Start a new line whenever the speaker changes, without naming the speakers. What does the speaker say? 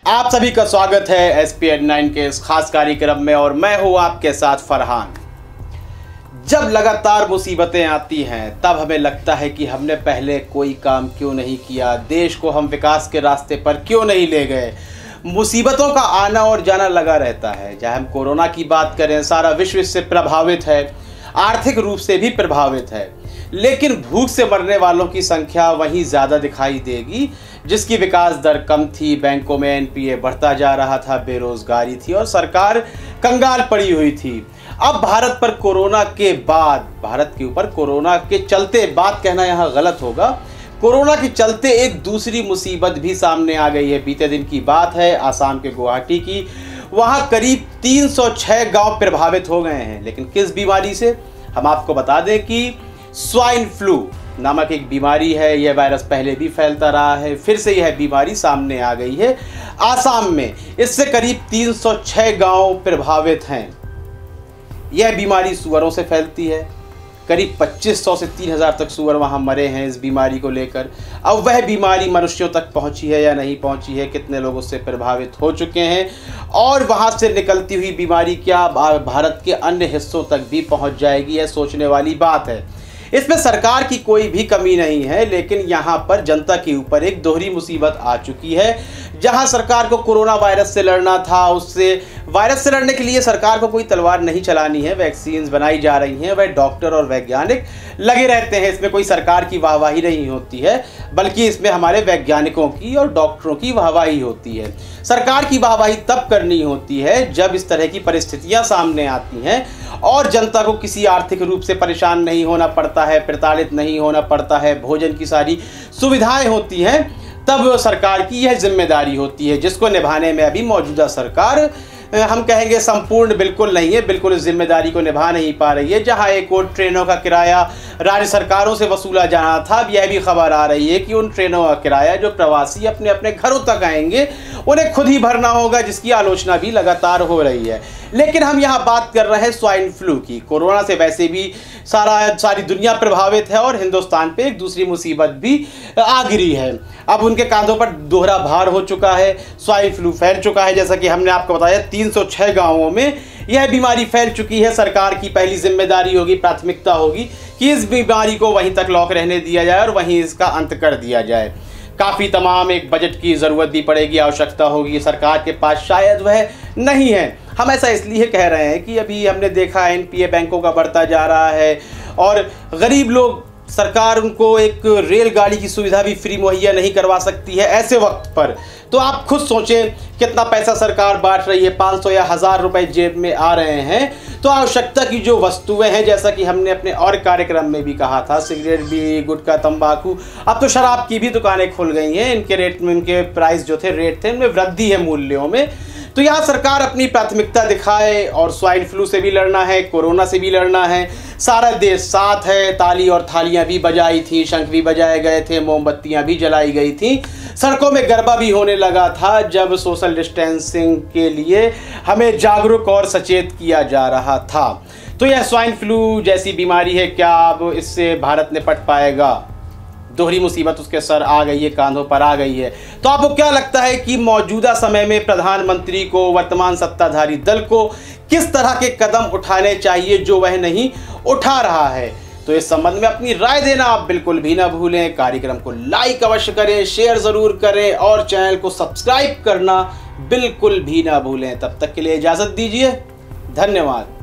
आप सभी का स्वागत है SP9 के इस खास कार्यक्रम में और मैं हूं आपके साथ फरहान। जब लगातार मुसीबतें आती हैं तब हमें लगता है कि हमने पहले कोई काम क्यों नहीं किया, देश को हम विकास के रास्ते पर क्यों नहीं ले गए। मुसीबतों का आना और जाना लगा रहता है। चाहे हम कोरोना की बात करें, सारा विश्व इससे प्रभावित है, आर्थिक रूप से भी प्रभावित है, लेकिन भूख से मरने वालों की संख्या वहीं ज़्यादा दिखाई देगी जिसकी विकास दर कम थी, बैंकों में NPA बढ़ता जा रहा था, बेरोजगारी थी और सरकार कंगाल पड़ी हुई थी। अब भारत पर कोरोना के बाद, भारत के ऊपर कोरोना के चलते, बात कहना यहाँ गलत होगा, कोरोना के चलते एक दूसरी मुसीबत भी सामने आ गई है। बीते दिन की बात है आसाम के गुवाहाटी की, वहाँ करीब 306 गांव प्रभावित हो गए हैं। लेकिन किस बीमारी से? हम आपको बता दें कि स्वाइन फ्लू नामक एक बीमारी है। यह वायरस पहले भी फैलता रहा है, फिर से यह बीमारी सामने आ गई है आसाम में। इससे करीब 306 गांव प्रभावित हैं। यह बीमारी सुअरों से फैलती है। करीब 2500 से 3000 तक सुअर वहां मरे हैं इस बीमारी को लेकर। अब वह बीमारी मनुष्यों तक पहुंची है या नहीं पहुंची है, कितने लोग उससे प्रभावित हो चुके हैं और वहां से निकलती हुई बीमारी क्या भारत के अन्य हिस्सों तक भी पहुंच जाएगी, यह सोचने वाली बात है। इसमें सरकार की कोई भी कमी नहीं है, लेकिन यहाँ पर जनता के ऊपर एक दोहरी मुसीबत आ चुकी है। जहाँ सरकार को कोरोना वायरस से लड़ना था, उससे वायरस से लड़ने के लिए सरकार को कोई तलवार नहीं चलानी है, वैक्सीन बनाई जा रही हैं, वह डॉक्टर और वैज्ञानिक लगे रहते हैं। इसमें कोई सरकार की वाहवाही नहीं होती है, बल्कि इसमें हमारे वैज्ञानिकों की और डॉक्टरों की वाहवाही होती है। सरकार की वाहवाही तब करनी होती है जब इस तरह की परिस्थितियां सामने आती हैं और जनता को किसी आर्थिक रूप से परेशान नहीं होना पड़ता है, प्रताड़ित नहीं होना पड़ता है, भोजन की सारी सुविधाएं होती हैं, तब सरकार की यह जिम्मेदारी होती है, जिसको निभाने में अभी मौजूदा सरकार हम कहेंगे संपूर्ण बिल्कुल नहीं है, बिल्कुल इस जिम्मेदारी को निभा नहीं पा रही है। जहां एक और ट्रेनों का किराया राज्य सरकारों से वसूला जाना था, अब यह भी खबर आ रही है कि उन ट्रेनों का किराया जो प्रवासी अपने अपने घरों तक आएंगे उन्हें खुद ही भरना होगा, जिसकी आलोचना भी लगातार हो रही है। लेकिन हम यहाँ बात कर रहे हैं स्वाइन फ्लू की। कोरोना से वैसे भी सारी दुनिया प्रभावित है और हिंदुस्तान पे एक दूसरी मुसीबत भी आ गिरी है। अब उनके कांधों पर दोहरा भार हो चुका है, स्वाइन फ्लू फैल चुका है। जैसा कि हमने आपको बताया 306 गांवों में यह बीमारी फैल चुकी है। सरकार की पहली जिम्मेदारी होगी, प्राथमिकता होगी कि इस बीमारी को वहीं तक लॉक रहने दिया जाए और वहीं इसका अंत कर दिया जाए। काफ़ी तमाम एक बजट की ज़रूरत भी पड़ेगी, आवश्यकता होगी, सरकार के पास शायद वह नहीं है। हम ऐसा इसलिए कह रहे हैं कि अभी हमने देखा NPA बैंकों का बढ़ता जा रहा है और गरीब लोग, सरकार उनको एक रेलगाड़ी की सुविधा भी फ्री मुहैया नहीं करवा सकती है ऐसे वक्त पर। तो आप खुद सोचें कितना पैसा सरकार बांट रही है, 500 या 1000 रुपए जेब में आ रहे हैं। तो आवश्यकता की जो वस्तुएं हैं, जैसा कि हमने अपने और कार्यक्रम में भी कहा था, सिगरेट, बीड़ी, गुटखा, तंबाकू, अब तो शराब की भी दुकानें खुल गई हैं। इनके रेट में, इनके प्राइस जो थे, रेट थे, इनमें वृद्धि है मूल्यों में। तो यहाँ सरकार अपनी प्राथमिकता दिखाए और स्वाइन फ्लू से भी लड़ना है, कोरोना से भी लड़ना है। सारा देश साथ है। ताली और थालियां भी बजाई थी, शंख भी बजाए गए थे, मोमबत्तियां भी जलाई गई थी, सड़कों में गरबा भी होने लगा था जब सोशल डिस्टेंसिंग के लिए हमें जागरूक और सचेत किया जा रहा था। तो यह स्वाइन फ्लू जैसी बीमारी है, क्या अब इससे भारत निपट पाएगा? दोहरी मुसीबत उसके सर आ गई है, कांधों पर आ गई है। तो आपको क्या लगता है कि मौजूदा समय में प्रधानमंत्री को, वर्तमान सत्ताधारी दल को किस तरह के कदम उठाने चाहिए जो वह नहीं उठा रहा है? तो इस संबंध में अपनी राय देना आप बिल्कुल भी ना भूलें। कार्यक्रम को लाइक अवश्य करें, शेयर जरूर करें और चैनल को सब्सक्राइब करना बिल्कुल भी ना भूलें। तब तक के लिए इजाजत दीजिए, धन्यवाद।